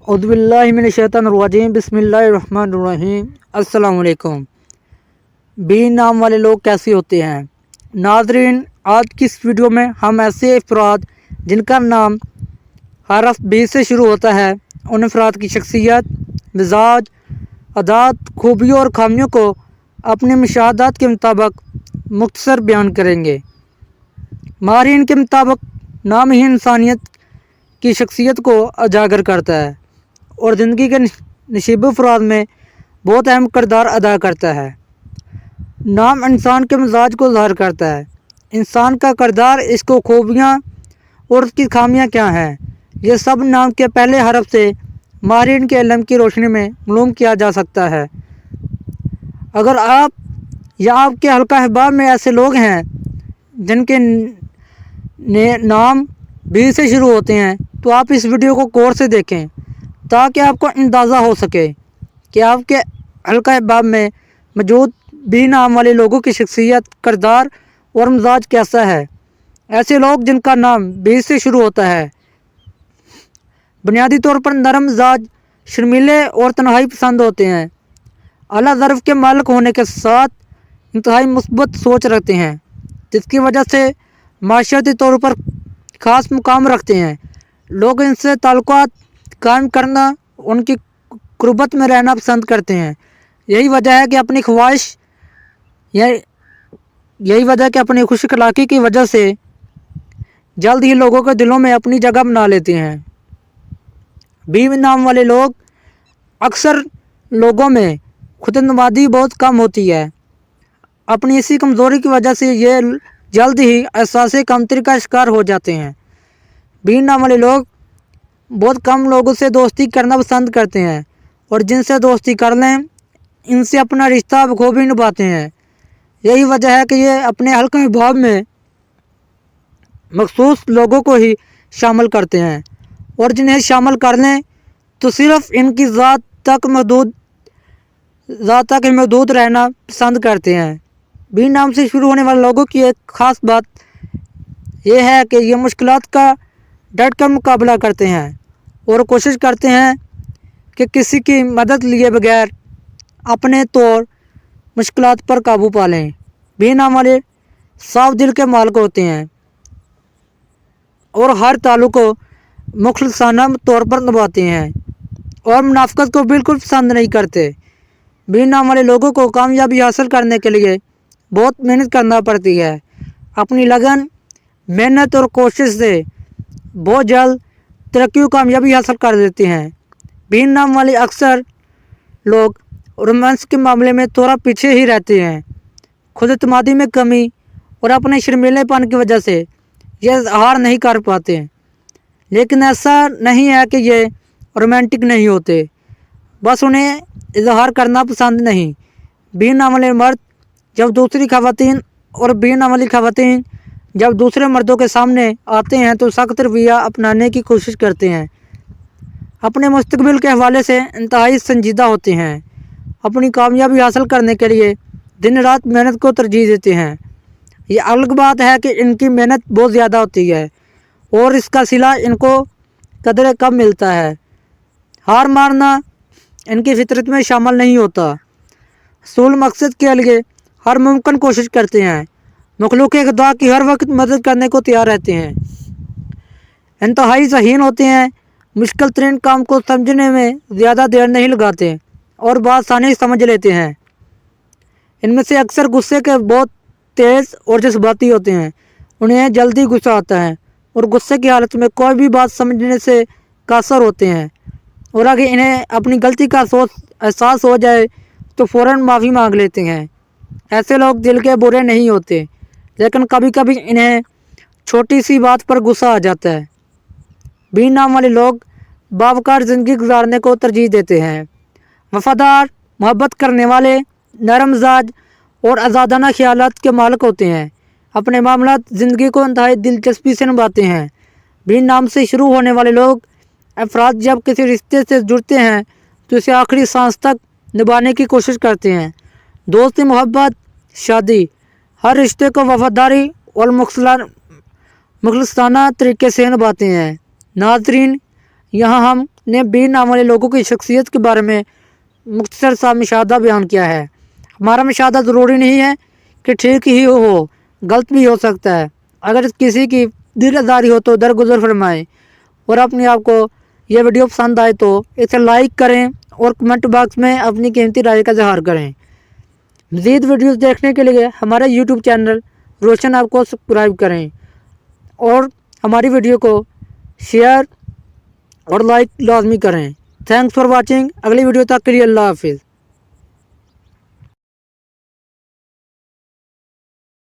اعوذ باللہ من الشیطان الرجیم بسم اللہ الرحمن الرحیم۔ السلام علیکم۔ بی نام والے لوگ کیسے ہوتے ہیں؟ ناظرین، آج کی اس ویڈیو میں ہم ایسے افراد جن کا نام حرف بی سے شروع ہوتا ہے ان افراد کی شخصیت، مزاج، عادات، خوبیوں اور خامیوں کو اپنے مشاہدات کے مطابق مختصر بیان کریں گے۔ ماہرین کے مطابق نام ہی انسانیت کی شخصیت کو اجاگر کرتا ہے اور زندگی کے نشیب و فراز میں بہت اہم کردار ادا کرتا ہے۔ نام انسان کے مزاج کو ظاہر کرتا ہے۔ انسان کا کردار، اس کو خوبیاں اور اس کی خامیاں کیا ہیں، یہ سب نام کے پہلے حرف سے ماہرین کے علم کی روشنی میں معلوم کیا جا سکتا ہے۔ اگر آپ یا آپ کے حلقہ احباب میں ایسے لوگ ہیں جن کے نام بی سے شروع ہوتے ہیں تو آپ اس ویڈیو کو غور سے دیکھیں تاکہ آپ کو اندازہ ہو سکے کہ آپ کے حلقہ احباب میں موجود بی نام والے لوگوں کی شخصیت، کردار اور مزاج کیسا ہے۔ ایسے لوگ جن کا نام بی سے شروع ہوتا ہے بنیادی طور پر نرم مزاج، شرمیلے اور تنہائی پسند ہوتے ہیں، اعلیٰ ظرف کے مالک ہونے کے ساتھ انتہائی مثبت سوچ رکھتے ہیں، جس کی وجہ سے معاشرتی طور پر خاص مقام رکھتے ہیں۔ لوگ ان سے تعلقات قائم کرنا، ان کی قربت میں رہنا پسند کرتے ہیں۔ یہی وجہ ہے کہ اپنی خوش اخلاقی کی وجہ سے جلد ہی لوگوں کے دلوں میں اپنی جگہ بنا لیتے ہیں۔ بی نام والے لوگ اکثر لوگوں میں خود اعتمادی بہت کم ہوتی ہے۔ اپنی اسی کمزوری کی وجہ سے یہ جلد ہی احساس کمتری کا شکار ہو جاتے ہیں۔ بی نام والے لوگ بہت کم لوگوں سے دوستی کرنا پسند کرتے ہیں اور جن سے دوستی کر لیں ان سے اپنا رشتہ بخوبی نبھاتے ہیں۔ یہی وجہ ہے کہ یہ اپنے حلقہ احباب میں مخصوص لوگوں کو ہی شامل کرتے ہیں اور جنہیں شامل کر لیں تو صرف ان کی ذات تک محدود رہنا پسند کرتے ہیں۔ بی نام سے شروع ہونے والے لوگوں کی ایک خاص بات یہ ہے کہ یہ مشکلات کا ڈٹ کر مقابلہ کرتے ہیں اور کوشش کرتے ہیں کہ کسی کی مدد لیے بغیر اپنے طور مشکلات پر قابو پا لیں۔ بی نام والے صاف دل کے مالک ہوتے ہیں اور ہر تعلق کو مخلصانہ طور پر نبھاتے ہیں اور منافقت کو بالکل پسند نہیں کرتے۔ بی نام والے لوگوں کو کامیابی حاصل کرنے کے لیے بہت محنت کرنا پڑتی ہے۔ اپنی لگن، محنت اور کوشش سے بہت جلد ترقی و کامیابی حاصل کر دیتے ہیں۔ بی نام والے اکثر لوگ رومانس کے معاملے میں تھوڑا پیچھے ہی رہتے ہیں۔ خود اعتمادی میں کمی اور اپنے شرمیلے پن کی وجہ سے یہ اظہار نہیں کر پاتے، لیکن ایسا نہیں ہے کہ یہ رومانٹک نہیں ہوتے، بس انہیں اظہار کرنا پسند نہیں۔ بی نام والے مرد جب دوسری خواتین اور بی نام والی خواتین جب دوسرے مردوں کے سامنے آتے ہیں تو سخت رویہ اپنانے کی کوشش کرتے ہیں، اپنے مستقبل کے حوالے سے انتہائی سنجیدہ ہوتے ہیں، اپنی کامیابی حاصل کرنے کے لیے دن رات محنت کو ترجیح دیتے ہیں۔ یہ الگ بات ہے کہ ان کی محنت بہت زیادہ ہوتی ہے اور اس کا صلہ ان کو قدر کم ملتا ہے۔ ہار ماننا ان کی فطرت میں شامل نہیں ہوتا، حصول مقصد کے لیے ہر ممکن کوشش کرتے ہیں، مخلوق خدا کی ہر وقت مدد کرنے کو تیار رہتے ہیں، انتہائی ذہین ہوتے ہیں، مشکل ترین کام کو سمجھنے میں زیادہ دیر نہیں لگاتے اور بات آسانی سمجھ لیتے ہیں۔ ان میں سے اکثر غصے کے بہت تیز اور جذباتی ہوتے ہیں، انہیں جلدی غصہ آتا ہے اور غصے کی حالت میں کوئی بھی بات سمجھنے سے قاصر ہوتے ہیں، اور اگر انہیں اپنی غلطی کا احساس ہو جائے تو فوراً معافی مانگ لیتے ہیں۔ ایسے لوگ دل کے برے نہیں ہوتے، لیکن کبھی کبھی انہیں چھوٹی سی بات پر غصہ آ جاتا ہے۔ بی نام والے لوگ باوقار زندگی گزارنے کو ترجیح دیتے ہیں، وفادار، محبت کرنے والے، نرم مزاج اور آزادانہ خیالات کے مالک ہوتے ہیں، اپنے معاملات زندگی کو انتہائی دلچسپی سے نبھاتے ہیں۔ بی نام سے شروع ہونے والے لوگ افراد جب کسی رشتے سے جڑتے ہیں تو اسے آخری سانس تک نبھانے کی کوشش کرتے ہیں۔ دوستی، محبت، شادی، ہر رشتے کو وفاداری اور مخلصانہ طریقے سے نبھاتے ہیں۔ ناظرین، یہاں ہم نے بیر نام والے لوگوں کی شخصیت کے بارے میں مختصر سا مشاہدہ بیان کیا ہے۔ ہمارا مشاہدہ ضروری نہیں ہے کہ ٹھیک ہی ہو، غلط بھی ہو سکتا ہے۔ اگر کسی کی دل آزاری ہو تو درگزر فرمائیں، اور اپنے آپ کو یہ ویڈیو پسند آئے تو اسے لائک کریں اور کمنٹ باکس میں اپنی قیمتی رائے کا اظہار کریں۔ مزید ویڈیوز دیکھنے کے لیے ہمارے یوٹیوب چینل روشن ایپ کو سبسکرائب کریں اور ہماری ویڈیو کو شیئر اور لائک لازمی کریں۔ Thanks for watching. اگلی ویڈیو تک کے لیے اللہ حافظ۔